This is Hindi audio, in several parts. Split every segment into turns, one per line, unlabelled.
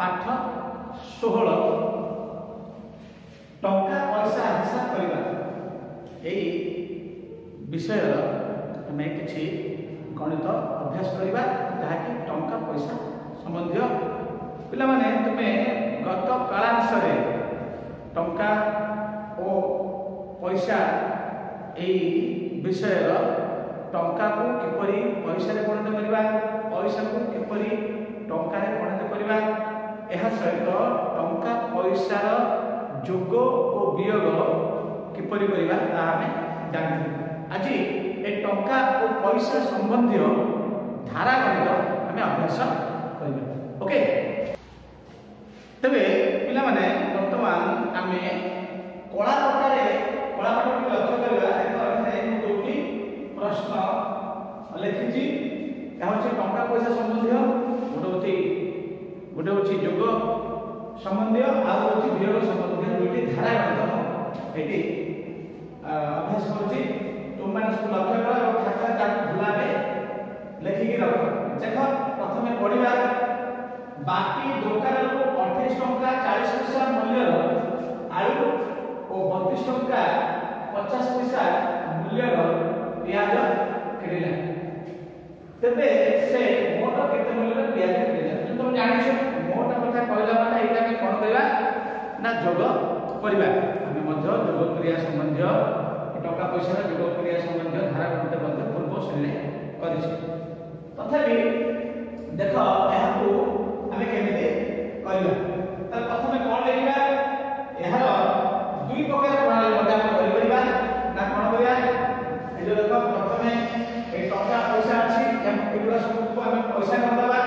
पाठ 16 टंका पैसा हिसाब करवा यही विषय आम किसी गणित अभ्यास करवा जहाँकि टंका पैसा संबंधी पिला माने तुम्हें गत कालांश टंका और पैसा यही विषय टंका को किपरि पैसा परिणत करवा पैसा को किपरि टंका परिणत करवा यह सहित टंका पैसार जोग और वियोग किपरि करवा आम जानते आज ए टंका और पैसा संबंधी धारा गणित आम अभ्यास करवा ओके तेरे पिला माने वर्तमान आम कला पटारे कला पट लक्ष्य करवा दुटी प्रश्न लिखी टंका पैसा संबंधी गोटे जोग संबंधी आउ वियोग संबंधी दुटी धारा गणित ये अभ्यास कर तुम मैंने सब लक्ष्य कर खाता भुलावे लिखिकी रख देख प्रथम पढ़ा बाकी दुकान 28 टंका 40 पैसा मूल्य आलू और 32 टंका 50 पैसा मूल्य पियाज किणिला तेबे से मोट केते मूल्य पियाज किणिला तुम जानिछ मोट कथा कहला माने एटा के कोन करबा ना जोग करबा हम मध्य जोग क्रिया संबंधी टंका पैसा जोग क्रिया संबंधी धारा गणित मध्य पूर्व श्रेणी करिछ तथापि देख एहाकू आमे केमिते करबा त प्रथमे कोन लेखिबा एहार दुई प्रकार प्रणाली मध्य हम करि परिबा ना कोन करबा ए जो देख प्रथमे ए टंका पैसा अछि एगुला सब को हम पैसा करबा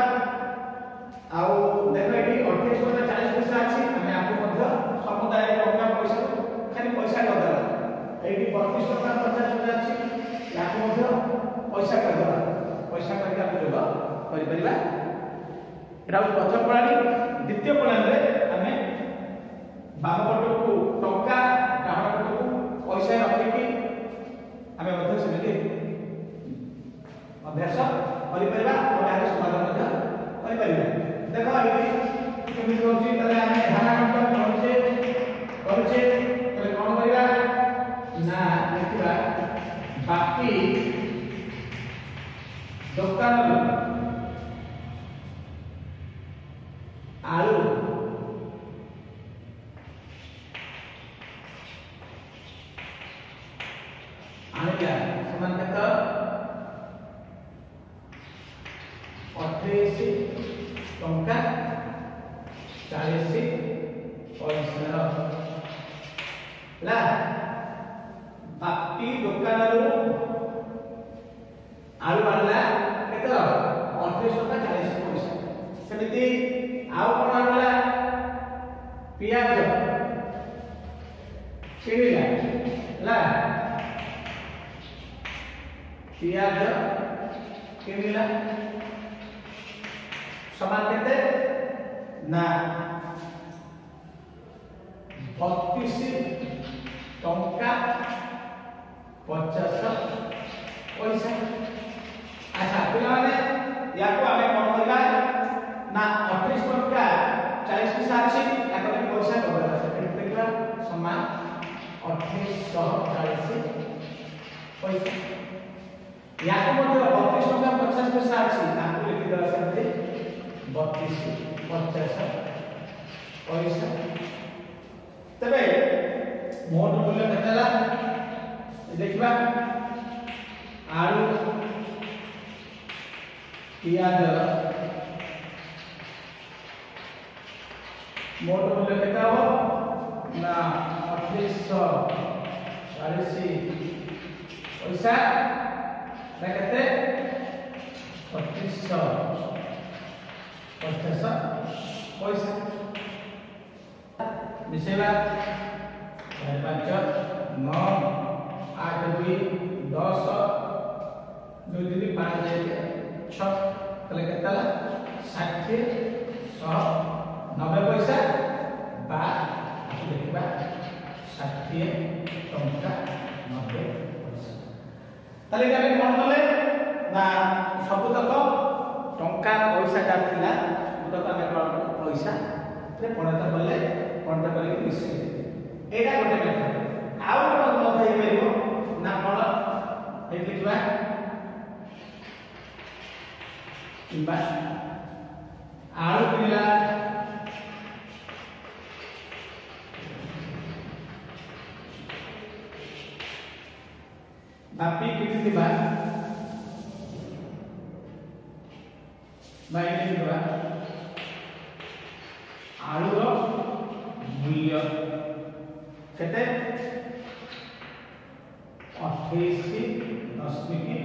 आउ देख एटी 28 टंका 40 पैसा अछि हम आपको मध्य समुदाय टंका पैसा खाली पैसा करबा एटी 32 टंका 50 पैसा अछि याको मध्य पैसा करबा पैसा करके आप जोग करि परिबा एटा प्रथम प्रणाली द्वितीय प्रणाली आम बाम पट को टंका डाहाण पट को पैसा रखिकी आम सेमती अभ्यास करिपरिबा और यार समाधान करिपरिबा देख ये केमिति होची तले आम धारा गणित करछे तले कोन करिबा ना लिखिबा बाकी दुकान आलू आनिया समान तक 28 टंका 40 पैसा ला बाकी दुकान आलू आनला केते 28 टंका 40 पैसा सेमिति आउ कोन आनला पियाज किणिला ला पियाज किणिला समान केते ना 32 टंका 50 पैसा अच्छा पिला माने याको आमे कोन करबा ना 28 टंका 40 पैसा अछि याको पैसा करबा सेटा समान 2840 पैसा याको मध्य 32 टंका 50 पैसा अछि ताको लिखि देबा सेते 32 50 पैसा तबे मोट मूल्य केतला देखिबा आलू पियाज मोट मूल्य केता हो ना 2840 पैसा ना केते 3250 पैसा मिसेबा 5 9 8 2 10 2 3 5 6 तले केतला 60 190 पैसा बा देखिबा 60 टंका 90 पैसा तले का कोन कले ना सबतक टंका पैसा जा थिला सबतक हम पैसा रे पणता बोले पणता करके मिसे एटा गोटे मेथड आउ गोटे मत हे परिबो ना कोन हे लिखबा किबा आलू किला बापी किती दिबा बाइने दिबा आलू रो मूल्य केते 28.20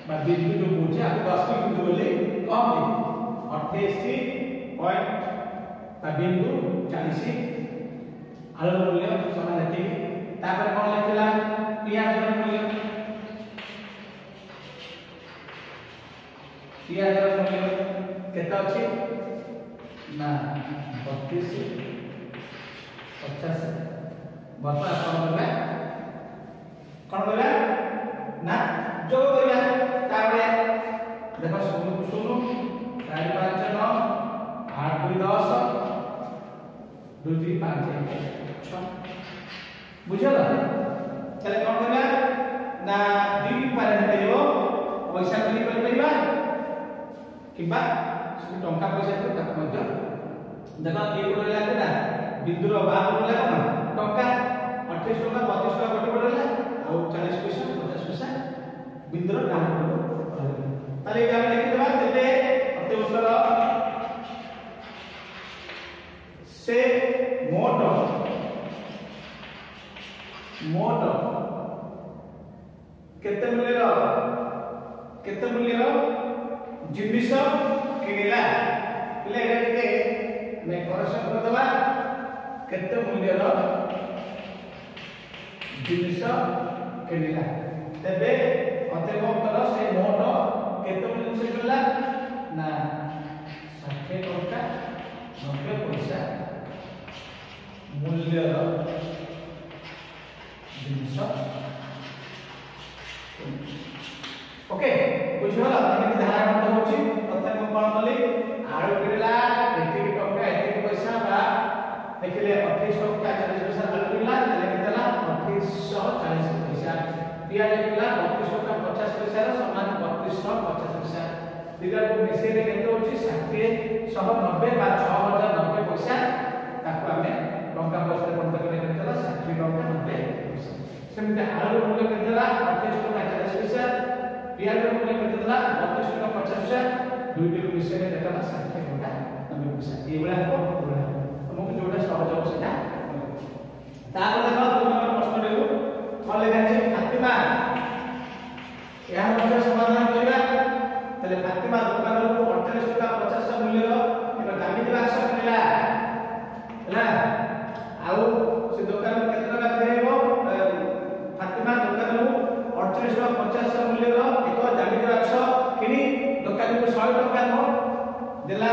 बा बिंदु जो पूछे आप 10 बिंदु बोले कम दे 28 पॉइंट बा बिंदु 40 आलू मूल्य समान हेती तापर कोन लिखला पियाज रो मूल्य पियाज रो मूल्य केते अछि ना 32.50 बता कोन बोला ना जो करिया ताबे देखो सुनु सुनु 4 5 9 8 2 10 2 3 5 6 बुझला चले कोन बोला ना दी पारे हेतैयो पैसा करी परिबा किबा टंका पैसा तो तक मध्य देखो ए बोलला ना बिंदुर बाप बोलला कोन टंका 28 टंका 32 टंका गोटे बोलला आ 40 पैसा 50 पैसा बिंदुर दाम बोल ताले एटा लिखि देबा तेते अते उत्तर से मोट केते मूल्य जिनिस किनिला ले रे मैं करेक्शन कर दबा केते मूल्य जिनिस किनिला तबे अते उत्तर से मोट केते मूल्य से किनिला ना 60 टका 90 पैसा मूल्य जिनिस ओके बुझला एमि धारणा मत होची प्रथम कोन बोली आळू किला एति टका एति पैसा बा देखिले 28 टका 40 पैसा आळू किला तले केतला 2840 पैसा पियाज किला 32 टका 50 पैसा रो समान 3250 पैसा दिगा को मिसे रे केते होची 60 190 बा 6090 पैसा ताको हमें टंका पैसा कोन करे केतला 60 टका 90 पैसा सेमते आळू मूल्य केतला 28 टका 40 पैसा पियाज मूल्य केतला 32 टका 50 पैसा दुई को मिसे रे केतला 60 टका 90 पैसा एबला को बोला तुमको जोडा सहज हो सेटा तापर देखो 2 नंबर प्रश्न देबो कोन लेखा छै फातिमा यह मध्य समाधान करबा तले फातिमा दुकान रो 48 टका 50 मूल्य रो एक दामी ग्लास मिला हैला आउ से दुकान में केतना टका देबो फातिमा दुकान रो 48 टका 50 मूल्य रो एक दामी ग्लास किनी दुकान को 100 टका नोट देला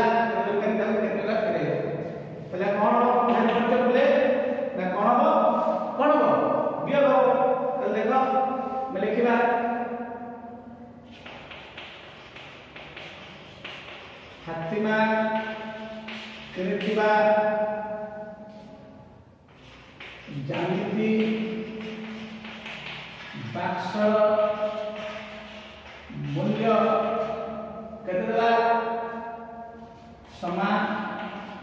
दुकान का केतना टका करे पहले कोन खर्च बोले ना कोन हो बिया हो तले देखो मैं लिखिबा फातिमा किनिथिबा जामिति बाक्स मूल्य केतेला समान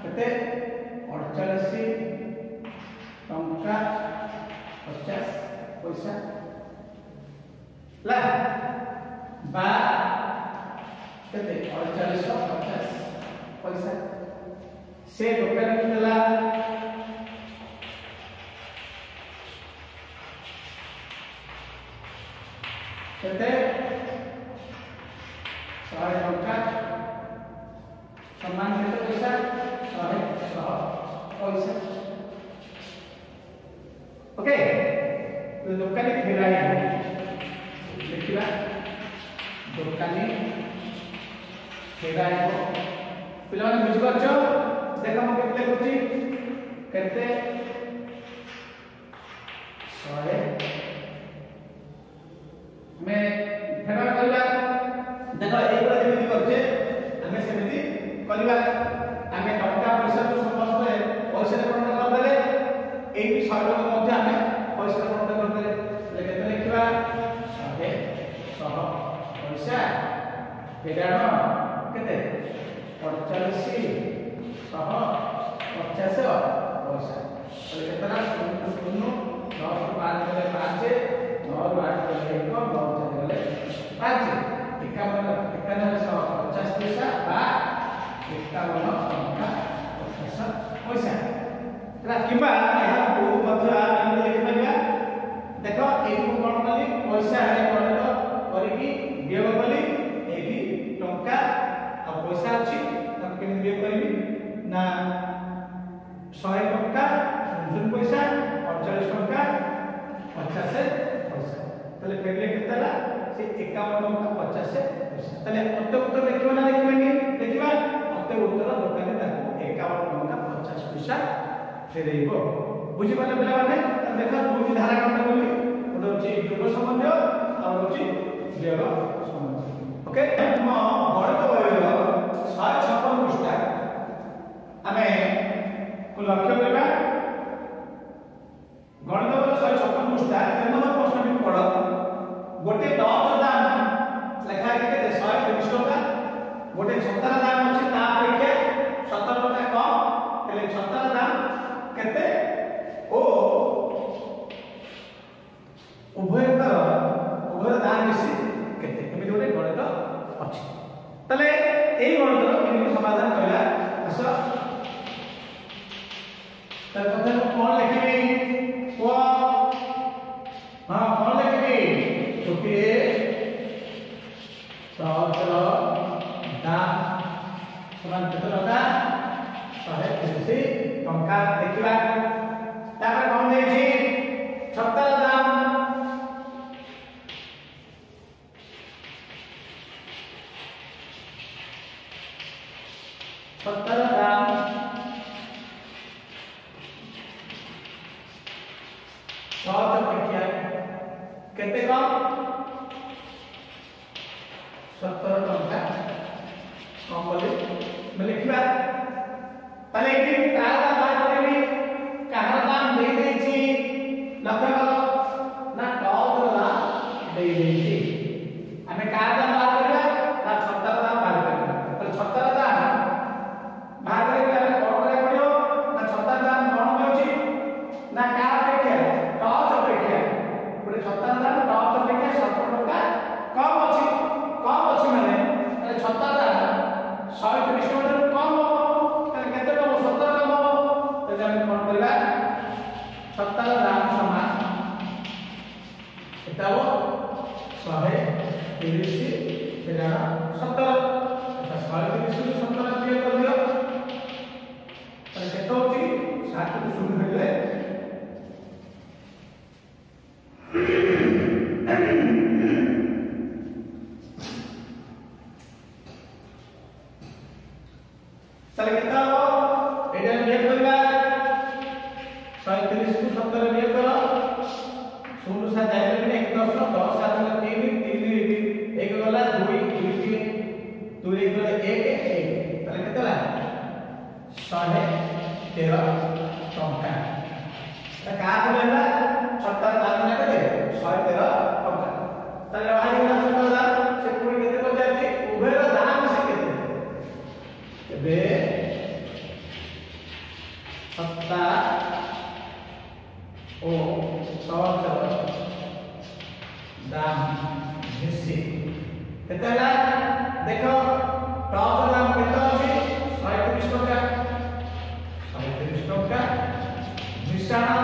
केते 48 टंका 50 पैसा ला बा केते 4850 पैसा से दुकान केला केते 100 टका समान केते पैसा 100 पैसा ओके तो दुकानी फेराई देखिबा दुकानी फेराई को पिला ने बुझ परछ देखा हम केते लिखुची केते 100 मैं फेरा करला देखो एई पूरा जेमिति करछे हमें सेमिति करबा हमें टंका को समस्त पैसा बंटन करदेले एई 100 टका मध्ये आमे पैसा बंटन करदेले ले केते लिखिबा 100 पैसा फेराण केते 45 150 पैसा ले केतना 0 10 5 गले 5 9 8 गले 1 9 4 गले 5 51 पैसा बा 51 टका 50 पैसा एला किबा एहा को मध्य आने लिखि परिया देखो एई को कोन कली पैसा है कोन करी व्यय कली एही टका आ पैसा अछि तब के व्यय करी ना 100 टका 0 पैसा 48 टका 50 पैसा तले फेरले केतला से 51 टका 50 पैसा तले अत्ते उत्तर लिखिबा ना लिखिबा अत्ते उत्तर दोकाने ताको 51 टका 50 पैसा फेरेइबो बुझि पाले पिला माने देखा दुई धारा कोन बोली ओतो छि योग संबंध और होछि व्यय संबंध ओके हम गणित बहिर 156 पृष्ठ आमे को लक्ष्य करबा गणित बहिर 156 पृष्ठ 3 नंबर प्रश्न भी पढ गोटे टॉप दाम लेखा के 120 टका गोटे छतार दाम अछि ता अपेक्षा 17 टका कम तले छतार दाम केते ओ उभय दाम मिसी केते एमि जोटे गणित अछि तले एई गणित केमि समाधान करला आस तर कथा कोन लिखिबी को हां कोन लिखिबी छोटी सहस्र दाम समान केते टका 130 टका देखिबा तापर कोन देछि छतर दाम सहज अपेक्षा केते कम 17 टका कम बोले मैं लिखिबा तले एठी कारा बात करबी कारा दाम दे देछि लक्ष्य करो ना टॉप दाम दे देछि हमें कारा दाम बात करबा ना 17 दाम बात करबा तो 17 दाम बात करबा कोन करे पड़ियो ना 17 दाम कोन होछि ना का अपेक्षा टॉप अपेक्षा पुरे 17 दाम टॉप अपेक्षा 17 टका कम अछि माने 17 दाम 130 टका कम केते कम 17 कम तो हम कोन करबा 17 दाम समान एटाओ 130 फेरा 17 अच्छा 130 17 क्लियर कर दियो तो केते होची 7 को शुरू हेले चल कितना हो एटा नियम करबा 37 को 17 नियम करो 0 से जाय में 1 10 10 7 3 3 1 गला 2 2 3 2 1 गला 1 1 तले केतला 113 टका त का बोलेला 17 दाम ना केते 113 टका तले आइ गला 17 दाम से पूरी केते पचाछि उभय दाम से केते बे सत्ता ओ सहज दाम मिसी केतेला देखो टॉप दाम केते अछि 130 टका 130 टका मिश्रण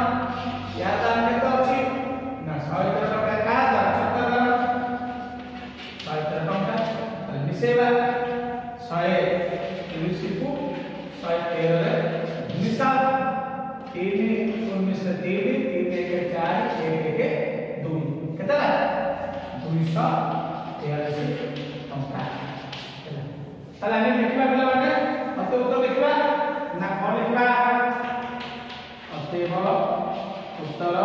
या दाम केते अछि ना 100 टका का दाम 17 टका मिसेबा 130 को 113 रे मिसा 3 19 3 3 1 4 1 1 2 केतला 243 टका ताले हम लिखबा पिला माने अते उत्तर लिखबा ना कोन लिखबा अतेव उत्तर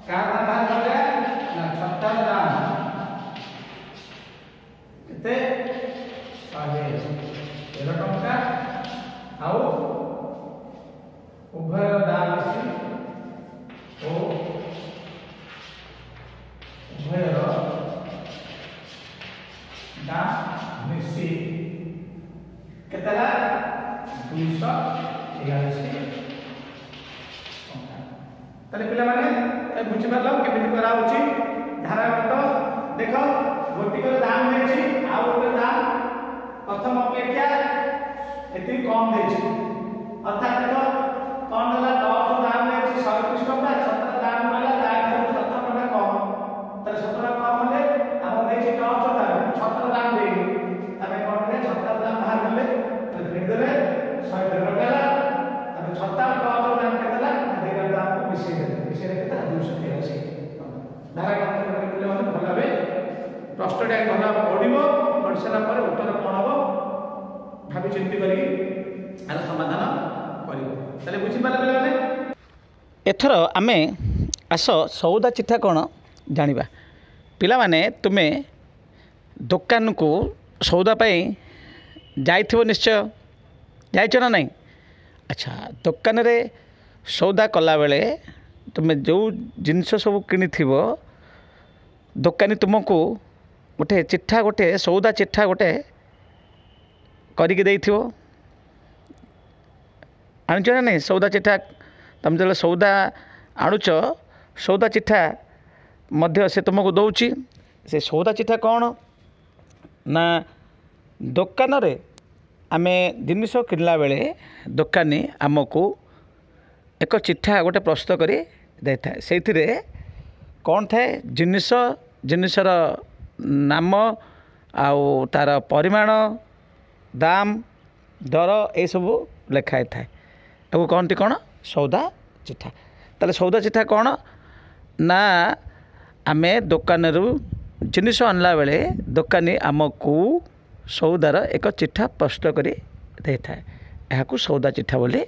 का दाम करे ना 17 दाम केते 113 टका आउ केतला 281 ताले पिला माने बुझि परलो केमिति करा होची धारा मत देखो गोटिकर दाम देछि आ गोटे दाम प्रथम अपेक्षा एति कम देछि अर्थात देखो कौन होला टॉप दाम देछि 130 टका छत्र दाम वाला दाम 17 टका कम ताले 17 कम होले हम देछि टॉप दाम छत्र दाम देइ तबे कोन रे छत्र दाम बाहर गले तो फेर देले 100 टका तबे छत्र टॉप दाम केतला देगा दाम को विषय केतला 283 धारा कंत्र पिले माने भलाबे प्रश्नटा भला पढिबो पढिसला पर उत्तर कोन हबो भाबी चिंती करी आर समाधान करिवो तले बुझि पाला पिले माने एथर आमे आस सौदा चिठा कोन जानिबा पिला माने तुमे दुकान को सौदा पाई जाइथिबो निश्चय जाइछ ना नहीं अच्छा दुकान रे सौदा कला बेले तुमे जो जिनस सब किनी थिबो दुकानी तुमको गोटे चिठा गोटे सौदा चिठा गोटे करिके देइथिबो आणुछ ना नहीं सौदा चिठा तुम जो सौदा आणुछ सौदा चिठा मध्य से तुमको दौची से सौदा चिठा कौन ना दुकान रे आमे जिनिस किनला बेले दुकानी आमको एक चिठा गोटे प्रस्तुत करी देता से कौन थाए जिनिस जिनिसर नाम आउ तार परिमाण दाम दर ये सब लिखाई थाए ताको कहती कौन सौदा चिठा ताले सौदा चिठा कौन ना आमे दुकान जिनिस आनला बेले दुकानी आमको सौदार एक चिठा प्रस्तुत करी देता है यह सौदा चिठा बोली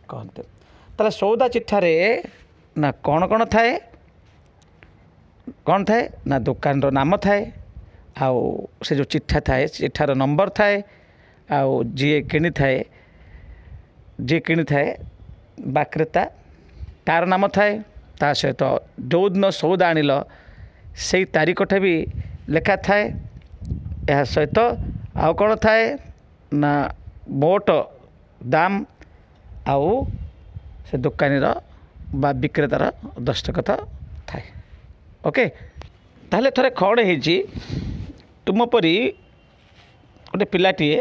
कहते ताले सौदा चिठा रे ना कौन थाए कौन थाए ना दुकान रो नाम थाए आउ से जो चिठा थाए चिठार नंबर थाए आउ जी किनी थाए बा क्रेता तार नाम थाए ता सहित जो दिन सौदा आनिल से तारीखटा भी लेखा थाए यह सहित आउ कौन थाए ना मोट दाम आउ से दुकानी बा विक्रेतार दस्तखत थाए ओके ताहले थरे कौन होती तुम परी गोटे पिलाटीए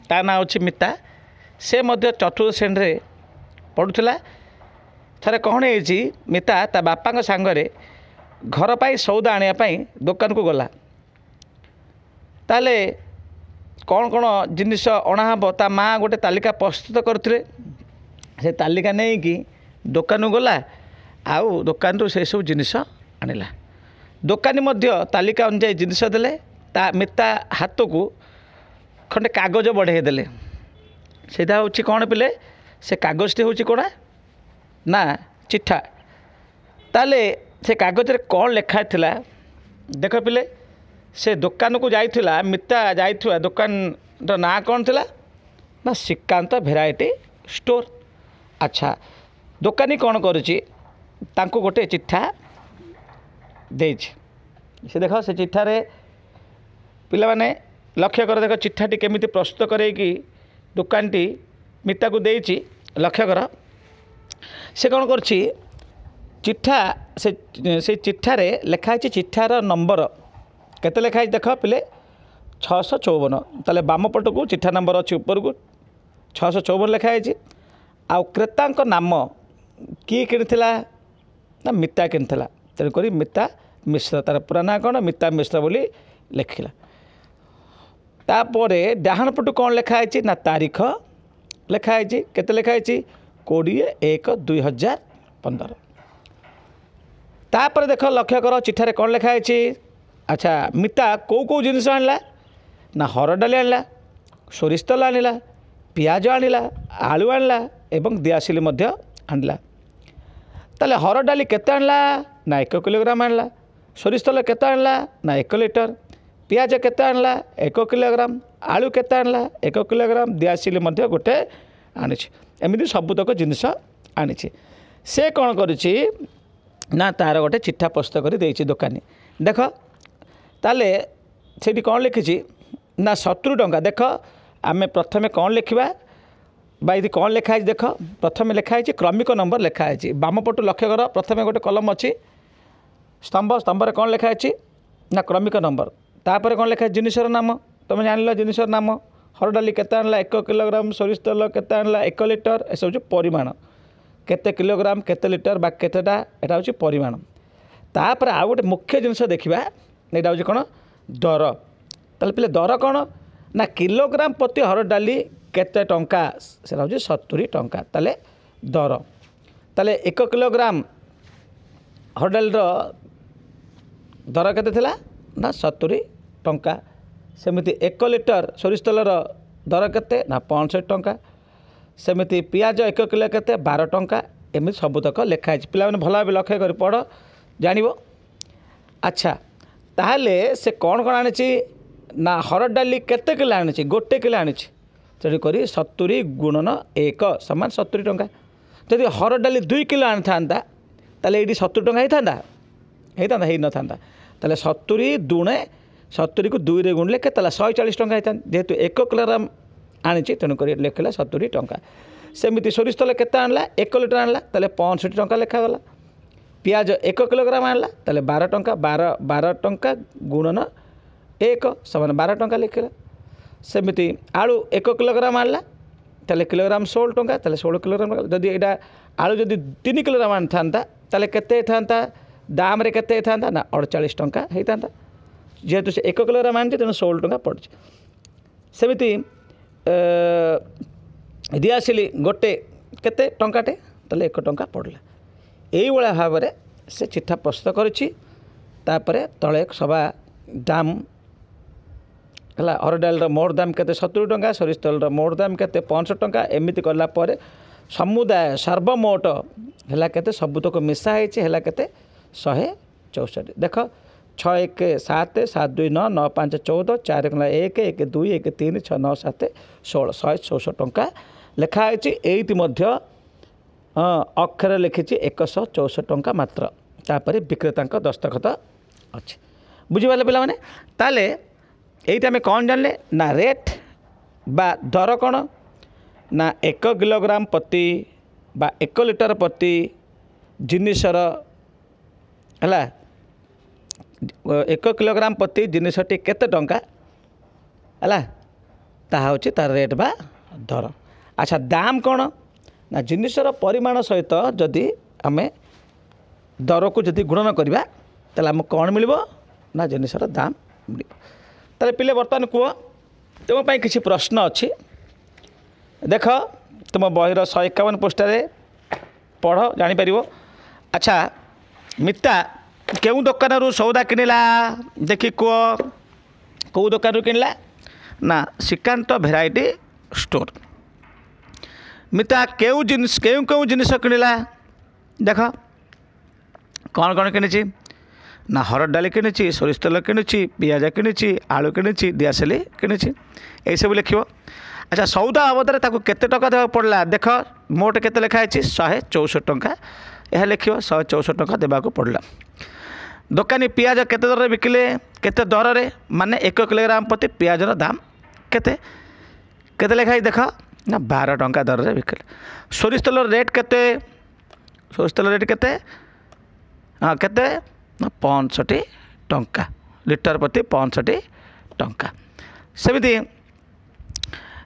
ता ना अच्छी मिता से मध्य चतुर्थ श्रेणी पढ़ुला थरे कौन होती मिता ता बापा सांगरे घर पाई सौदा आने दुकान को गला ताले कौन कौन जिनिस अणाहब ता माँ गोटे तालिका प्रस्तुत करते से तालिका नहीं कि दुकान गला आउ दुकान रू से सब जिनिस आनिला दुकानी मध्य तालिका अनुसार जिनिस देले ता मिता हाथ को खंडे कागज बढ़े देले सेटा हूँ कौन पिले से कागजटे हूँ कौन ना चिठा ताले से कागज रे कौन लिखा थिला देख पिले से दुकान को जाइथिला मिता जाइथुआ दुकान रो ना कौन थिला ना श्रीकांत भेराइटी स्टोर अच्छा दुकानी कौन करुची तांको गोटे चिठा देछि से देख से चिठारे पिला माने लक्ष्य कर देख चिठाटी केमिति प्रस्तुत करे कि दुकानटी मिता को देछि लक्ष्य कर से कौन करछि चिठा से चिठारे लिखाई चिठार नंबर केते लिखाई देख पिले 654 ताले बाम पट को चिठा नंबर अच्छी ऊपर को 654 लिखाई आउ क्रेता नाम किए किनिथिला ना मिता किनिथिला तेणुक मिता मिश्र तार पूरा ना कौन मिता मिश्र बोली लिखिला तापर डाहाण पटु कौन लिखाई ना तारीख लिखाई केते लिखाई 20/1/2015 तापर देख लक्ष्य कर चिठारे कौन लिखाई अच्छा मिता कौ कौ जिनिस आनला ना हर डाली आनला सोरिष तेल आनिला पियाज आनिला आलू आनला एवं दियासिली मध्य आनला ताले हर डाली केते आनला ना 1 किलोग्राम आनला सोरिष तेल केते आनला ना 1 लिटर पियाज केते आनला 1 किलोग्राम आलू केते आनला 1 किलोग्राम दियासिली मध्य गोटे आनिछि एमिति सबुतक जिनिस आनिछि से कौन करुछि ना तार गोटे चिठा प्रस्तुत कर देछि दुकानी देख ताले सेठी कौन लिखिछि ना 70 टंका देख आम प्रथम कौन लिखा ये कौन लिखाई देख प्रथम लिखाई क्रमिक नंबर लिखाई बाम पटु लक्ष्य कर प्रथम गोटे कलम अच्छी स्तंभ स्तंभ कौन लिखाई ना क्रमिक नंबर तापर कौन लिखाई जिनसर नाम तुम जान जिनसर नाम हरड़ डाली केते आणला 1 किलोग्राम सोरिष तेल केते आणला 1 लिटर ए सब परिमाण केते किलोग्राम केते लिटर बा केतेटा एटा होची परिमाण तापर आ गोटे मुख्य जिनस देखिबा एटा होची कोन दर ताले पिले दर कोन ना किलोग्राम प्रति हरड़ डाली केते टंका सेटा होची 70 टंका ताले दर ताले 1 किलोग्राम हरड़ डाली दर केते थिला ना 70 टंका सेमिति 1 लिटर सोरिष तेलर दर केते ना 65 टंका सेमिति पियाज 1 किलो केते 12 टंका एमि सबुतक लिखाई पिला भल भाव लक्ष्य कर पढ़ जान। अच्छा ताहले से कौन कौन आनी ना हरड़ डाली केते किलो आनी गोटे किलो आनी तेणुक 70 गुणन 1 समान 70 टंका जदि हरड़ डाली 2 किलो आनी था ताले ये 70 टंका होता ही न था ताले 70 दुणे 70 को 2 रे गुणले के 140 टंका होता जेहेतु 1 किलोग्राम आनी तेणुक लिखला 70 टंका सेमती सोरिष तेल केते आणला 1 लिटर आणला ताले 65 टंका लिखागला पियाज 1 किलोग्राम आणला ताले 12 टंका 12 टंका गुणन 1 समान 12 टंका लिखला सेमती आलू 1 किलोग्राम आणला ताले किलोग्राम 16 टंका ताले 16 किलोग्राम जदि एटा आलू जदि 3 किलोग्राम आनी था ताले केते था दाम रे केते था ना 48 टंका होता जेहेतु से 1 किलोग्राम आनी तेणु 16 टंका पड़ी सेमती दी आसिली गोटे केते टंकाटे ताले 1 टंका पड़ला यही भाव में से चिठा प्रस्तुत करुच्ची तापरे तले सभा दाम है हरड़ डाल मोर दाम केते 70 टंका सोरिष तेल मोर दाम केते 65 टंका एमती कला समुदाय सर्वमोट है केते सबुतक मिसाई है केते 164 देख 6 1 7 7 2 9 9 5 14 4 1 1 2 1 3 6 9 7 16 164 टंका लिखाई एति अक्षर लिखी 164 टंका मात्र तापर विक्रेता दस्तखत अच्छे बुझीपारे पिला माने ताले यही आम कौन जानले ना रेट बा दर कौन ना 1 किलोग्राम प्रति बा 1 लिटर प्रति जिनिसर है 1 किलोग्राम प्रति जिनसटी केते टंका है ताहा होची तार रेट बा दर। अच्छा दाम कौन ना जिनसर परिमाण सहित जदि आम दर को जदि गुणन करवा ताले आम कौन मिलिबो ना जिनसर दाम मिलिबो। ताले पिले बर्तमान कह तुम पाई किसी प्रश्न अच्छी देख तुम बहिर 151 पृष्ठारे पढ़ जापर। अच्छा मिता केउ दुकान सौदा किणला देखी कह कौ दुकान किणला ना श्रीकांत भेराइटी स्टोर। मिता केउ जिनिस केउ जिनिस किणला देख कौन कौन किणी ना हरड़ डाली किणी सोरिष तेल किणी पियाज किणी आलू किणी दियासिली किणी यही सब लिख। अच्छा सौदा बाबद केते टका देवा पड़ला देख मोट केते लिखाई 164 टंका यह लिख 164 टंका देवाक पड़ला। दुकानी पियाज केते दर बिकिले केते दर रे माने 1 किलोग्राम प्रति पियाजर दाम केते केते लिखाई देख ना 12 टंका दर रे बिकिले। सोरिष तेल रेट केते सोरिष तेल रेट केते हाँ केते ना 65 टंका लिटर प्रति 65 टंका सेमती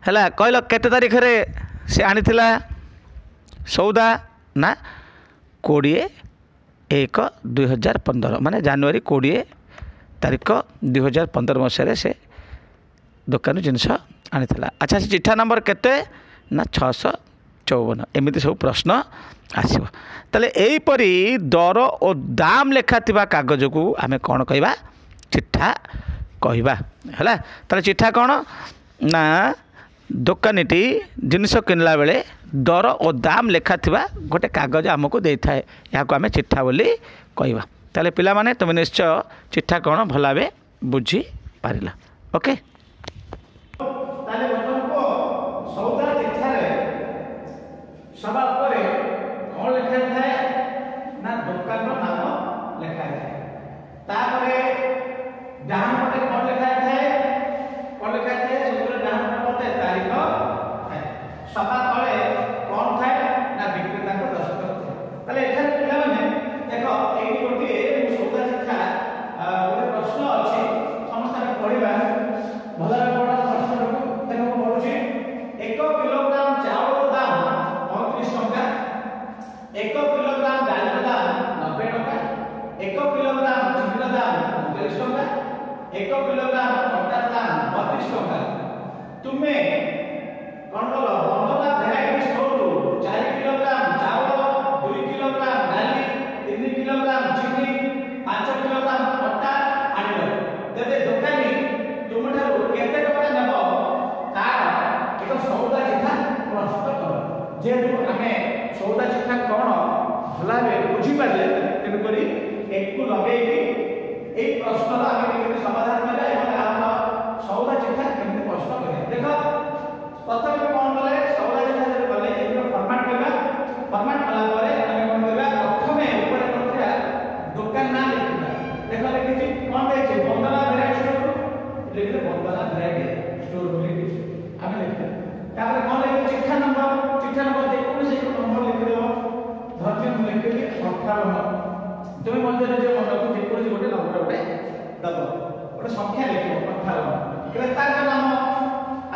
है कहल केते तारीख रे से आनी सौदा ना 20/1/2015 माने जनवरी 20 तारीख 2015 मसीह से दुकान जिनस आनी। अच्छा से चिठा नंबर केते ना 654 एमती सब प्रश्न आसो ताले यहीपरी दर और दाम लेखा कागज को आम कौन कहवा चिठा कहवा है ताले चिठा कौन ना दुकानीटी जिनस किनला बेले दर और दाम लेखा गोटे कागज आमको दे थाए या आम चिठा बोली कहवा ताले पिला माने तुम निश्चय चिठा कौन भल भाव बुझी पारिला। ओके
सभा पर कौन लिखा थाए ना दुकान नाम लिखा थाए तापरे डाहाण पटे कौन लिखा थाए कौन लिखा थाए सबरे डाहाण पटे तारीख सभा तले कौन थाए ना विक्रेता को दस्तखत थाए ताले एठारे पिला माने देखो एई गोटे सौदा चिठा गोटे प्रश्न अछि समस्त पढिबा भला पढा प्रश्न देखो पढुछि 1 किलोग्राम चाउल दाम 35 टका 1 किलोग्राम दाल दाम 90 टका 1 किलोग्राम चिनी दाम 39 टका 1 किलोग्राम अटा दाम 32 टका तुमे कौन बोलो बंदना वैरायटी स्टोर 4 किलोग्राम चावल 2 किलोग्राम डाली 3 किलोग्राम चिनी 5 किलोग्राम अटा आनिलो तेबे दुकानी तुम ठारो केते टका नेबो तार एक सौदा चिठा प्रस्तुत कर जेतु आमे सौदा चिठा कोन भलाबे बुझी पाले तेन करी एकु लगेई ए प्रश्न आमे केते समाधान करे एवं आप सौदा चिठा केते प्रश्न करे देखो प्रथम कोन बोले सौदा चिठा जे बोले एकर फॉर्मेट करबा फॉर्मेट कला परे आमे कोन करबा प्रथमे ऊपर कोनया दुकान नाम लिखबा देखो लिखि कोन देछि बंदना वैरायटी स्टोर लिखले बंदना वैरायटी स्टोर लिखि आमे लिखबा तापर कोन लिखि चिठा नंबर जे कोन से नंबर लिखि देबो धर्म हम लिखि 58 तुम मध्य जे मन को जे कोन गोटे नंबर गोटे दबो गोटे संख्या लिखिबो 58 क्रेता का नाम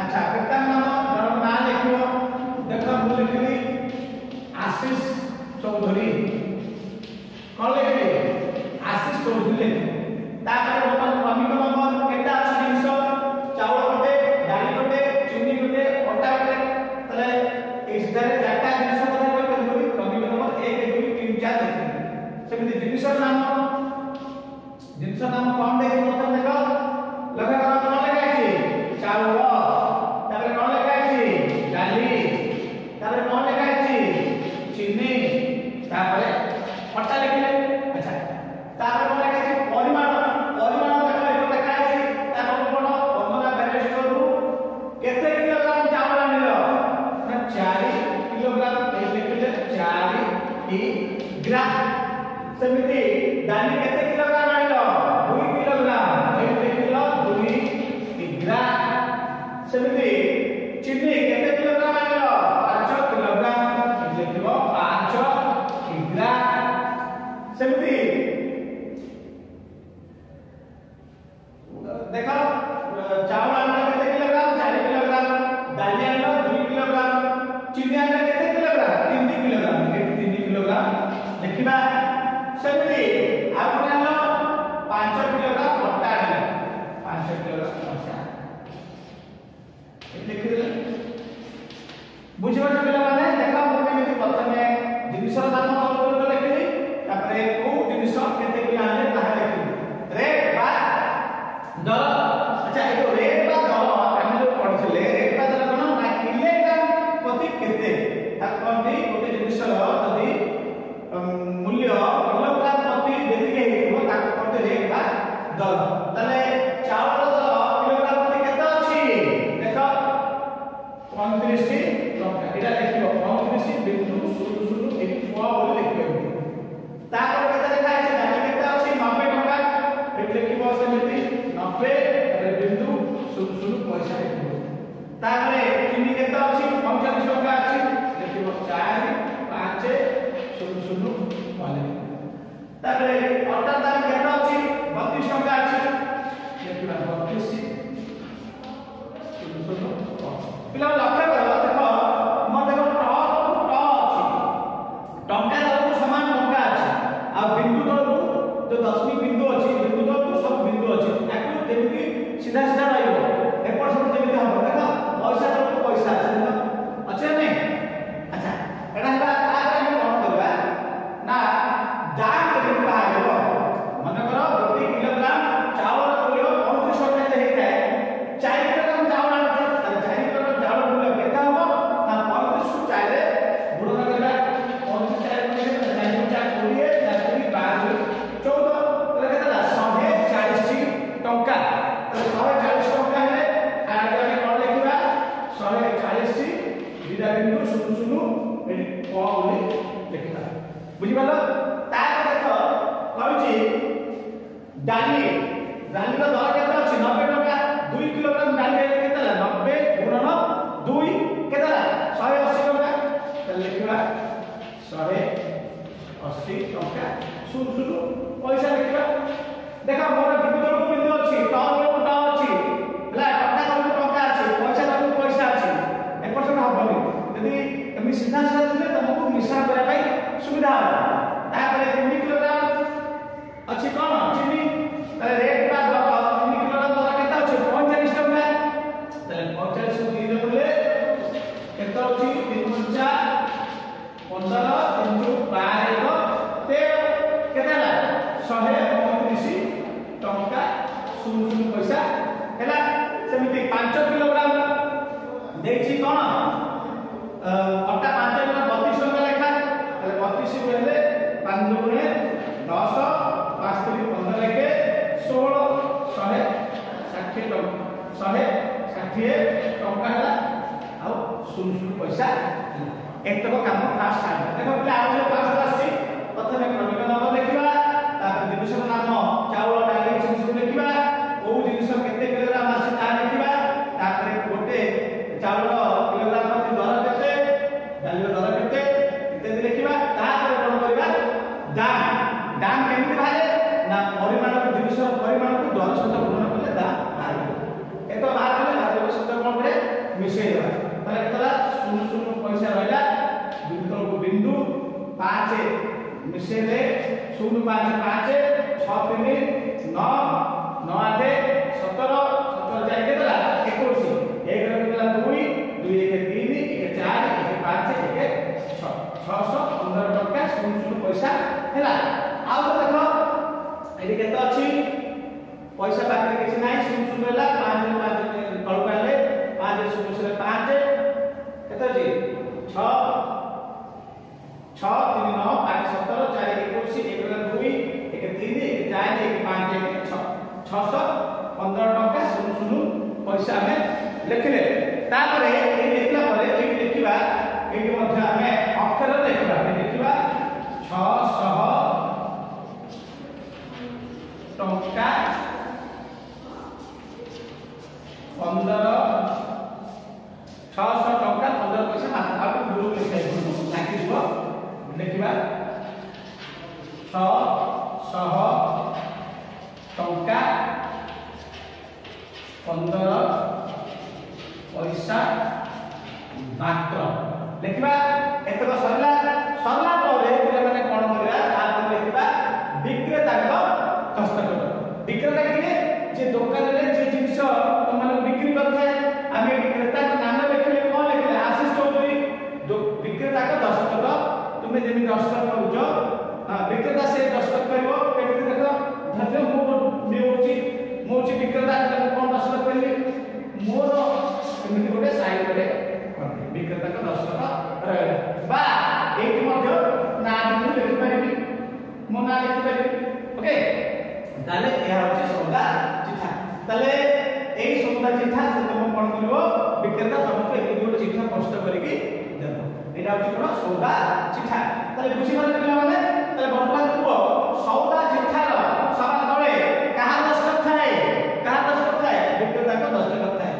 अच्छा क्रेता नाम जन नाम लिखिबो देखो हम लिखली आशीष चौधरी कोन लिखली आशीष चौधरी लिखि तापर अपन क्रमिक नंबर केटा अछि जिंस चावल गोटे डाली गोटे चिनी गोटे अटा गोटे तले ए सिधारे चारटा जिंस কথা কই করি क्रमिक नंबर 1 2 3 4 लिखि सेमिति जिंस नाम कोन देखि प्रथम देखो लगा करा कोन लगा अछि चावल तापर कोन लगा अछि डाली तापर कोन लगा अछि चिनी तापर अटा लिखले अच्छा तापर कोन लगा अछि परिमाण देखो एतो लगा अछि तापर कोन बंदना वैरायटी स्टोर केते किलोग्राम चावल आनिलो ना 4 किलोग्राम ए लिखले 4 किलोग्राम सेमिति डाली केते किलोग्राम आनिलो 2 किलोग्राम ए लिखलो 2 किलोग्राम सेमिति चिनी केते किलोग्राम आनिलो 5 किलोग्राम ए लिखलो 5 किलोग्राम सेमिति देखो चावल आनिलो केते किलोग्राम 4 किलोग्राम डाली आनिलो 2 किलोग्राम चिनी आनिलो केते किलोग्राम 3 किलोग्राम 3 किलोग्राम लिखिबा सेमिति आपन 5 किलोग्राम अटा आनिलो 5 किलोग्राम अटा लिखि देले बुझिबा पिला माने देखा केमिति प्रथमे जिनिस नाम कौन लिखिली तापर को जिनिस केते कि आने ताहा लिखिली रेट बा दर अच्छा एतो रेट बा दर हम जो पढिले रेट बा दर कोन ना किलोग्राम प्रति केते ता कोन गोटे जिनिस यदि मूल्य किलोग्राम प्रति जेतिके हेइबो ता कोन रेट बा दर तले चावल दर किलोग्राम प्रति केते अछि देखो 35 टका एटा देखिबो 35 बिंदु 00 एक पुआ बोले लिखिबो तापर केते लिखा अछि डाली केते अछि 90 टका एट लिखिबो सेमिति 90 बिंदु 00 पैसा लिखिबो तापर चिनी केते अछि 45 टका अछि लिखिबो 4 5 00 वाले तापर अटा दाम केते अछि 32 टका अछि लिखिबो 32 00 पिला लक्ष्य करो देखो म देखो ट अछि टंका दर समान टंका अछि आ बिंदु दर जो दशमिक बिंदु अछि बिंदु दर सब बिंदु अछि एकु जेमिति सीधा सीधा रहइबो एपर सब जेमिति हम देखो पैसा दर पैसा अछि नै अच्छा एटा हला आ हम कोन करबा ना दाम केमिति बाहारबो मन करो 1 किलोग्राम चावल मूल्य 35 टका हेइताय 4 किलोग्राम चावल आनते 4 किलोग्राम चावल मूल्य केता हो ना 35 को 4 रे गुणन करबा 35 4 को 4 20 4 12 14 तले केता 140 टका तले 140 टका हेले आगे कोन लिखिबा 140 बिदा बिंदु 00 एडी को बोली लिखिबा बुझि पालो ता देखो कहूची डाली डाली का दर केता अछि 90 टका 2 किलोग्राम डाली केता 90 गुणन 2 केता 100 80 टंका 00 पैसा लिखा देख मोर बिंदु बिंदु अच्छी टन को टन अच्छी हला टंका को टंका अच्छी पैसा को पैसा अच्छी एपर सब हबनी यदि एमि सीधा सीधा थे तुमको मिश्रण करा पाई सुविधा हो तापर 3 किलोग्राम अच्छी कौन चीनी ताले रेट बा 3 किलोग्राम दर केता अच्छी 45 टंका ताले 45 को 3 बोले केता अच्छी 3 15 3 12 केता 135 टंका 00 पैसा हैला सेमिति 5 किलोग्राम देखछि कोन अट्टा 5 किलोग्राम 32 टंका लेखा ताले 32 को हेले 5 गुणे 10 5 3 15 लेके 16 160 टंका 160 टंका हैला आ 00 पैसा एक तो काम फास्ट स्टार्ट देखो पहले आउ पांच आसी प्रथमे क्रमिक नंबर लिखिबा तापर जिनिस नाम चाउल डाली जिनिस लिखिबा ओ जिनिस केते किलोग्राम आसी ता लिखिबा तापर गोटे चाउल किलोग्राम प्रति दर केते डाली दर केते इत्यादि लिखिबा तापर कोन करबा दाम दाम केमिति बाहे ना परिमाण जिनिस परिमाण को दर सहित गुणन करले दाम बाहे एतो बाहर करले बाहर सहित कोन करे मिसै देबा ताले केतला 00 पैसा रहला बिंदु को बिंदु 5 मिसेले 0 5 5 6 3 9 9 8 17 17 जाय केतला 21 1 केतला 2 2 1 3 1 4 1 5 1 6 615 टका 00 पैसा हैला आ देखो एडी केत अछि पैसा बाकी किछ नाही 00 हैला 5 तळु काले 5 00 5 केत जी 6 6 3 9 8 17 4 21 1 2 1 3 1 4 1 5 1 6 615 टका 00 पैसा हमें लिखले तापरे ए लिखला परे ए लिखिबा ए मध्ये हमें अक्षर लिखबा लिखिबा 600 टका 15 600 टका 15 पैसा मात्र आप गुरु लिखाइ लागी दिबो लिखिबा 600 टंका 15 पैसा मात्र लिखिबा एतक सरला सरला परे पिला माने कोन करबा तापर लिखिबा विक्रेता को हस्ताक्षर विक्रेता के जे दुकान रे जे जिंस तमने बिक्री करथाय आमे विक्रेता को नाम लिखले कोन लिखले आशीष चौधरी विक्रेता को दस्तखत तुमे जेमि दस्तखत करूजो विक्रेता से दस्तखत करबो केमि देखो धन्य मोची विक्रेता कोन दस्तखत करबी मोर केमि गोटे साइन करे विक्रेता को दस्तखत रहला बा एक मध्ये नाम लिखि पारिबी मो नाम लिखि पारिबी ओके ताले या होची सौदा चिठा ताले एई सौदा चिठा से तुम कोन करबो विक्रेता तुमको एक गोटे चिठा प्रस्तुत करके देबो एटा होची कोन सौदा चिठा ताले बुझी माने पिला माने ताले वर्तमान को सौदा चिठार समान तळे कहा दस्तखत थाए विक्रेता को दस्तखत थाए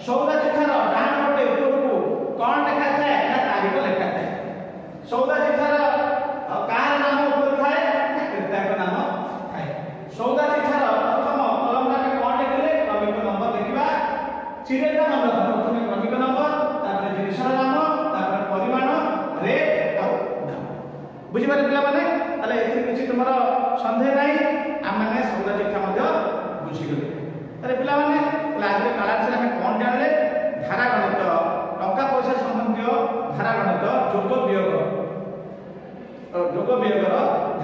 सौदा चिठार डान पटे ऊपर को कोन लिखा थाए ना तारीख लिखा थाए सौदा चिठार कार नाम ऊपर थाए विक्रेता को नाम थाए सौदा चिठार प्रथम कलम रे कोन लिखले क्रमिक नंबर लिखिबा सीरियल नंबर प्रथम क्रमिक नंबर तापर जिनिस नाम तापर परिमाण रेट आ दाम बुझी पारे पिला माने ताले एथि किछि तुमर संदेह नाही हम माने सौदा चिठा मध्ये बुझी गले ताले पिला माने क्लास रे काला से हम कोन जानले धारा गणित टंका पैसा संबंधी धारा गणित जोग वियोग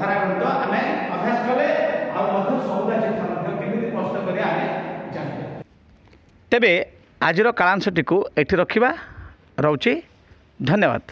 धारा गणित आमे अभ्यास कले आ मध्ये सौदा चिठा मध्ये केमिति प्रश्न करे आमे जानिले तेबे आजिर कालांशटी को एठी रखिबा रहउची धन्यवाद।